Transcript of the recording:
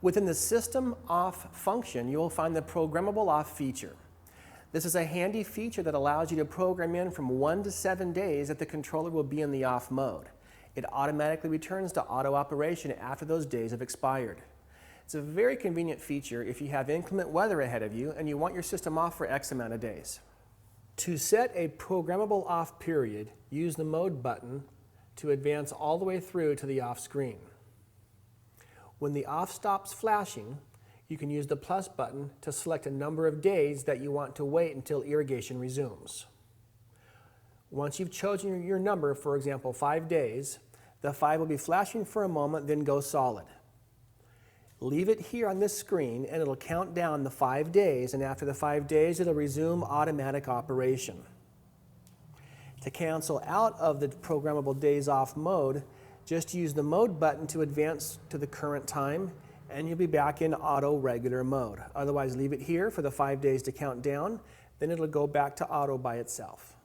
Within the System Off function, you will find the Programmable Off feature. This is a handy feature that allows you to program in from 1 to 7 days that the controller will be in the off mode. It automatically returns to auto operation after those days have expired. It's a very convenient feature if you have inclement weather ahead of you and you want your system off for X amount of days. To set a programmable off period, use the Mode button to advance all the way through to the off screen. When the off stops flashing, you can use the plus button to select a number of days that you want to wait until irrigation resumes. Once you've chosen your number, for example 5 days, the 5 will be flashing for a moment, then go solid. Leave it here on this screen and it'll count down the 5 days, and after the 5 days it'll resume automatic operation. To cancel out of the programmable days off mode, just use the Mode button to advance to the current time and you'll be back in auto regular mode. Otherwise leave it here for the 5 days to count down, then it'll go back to auto by itself.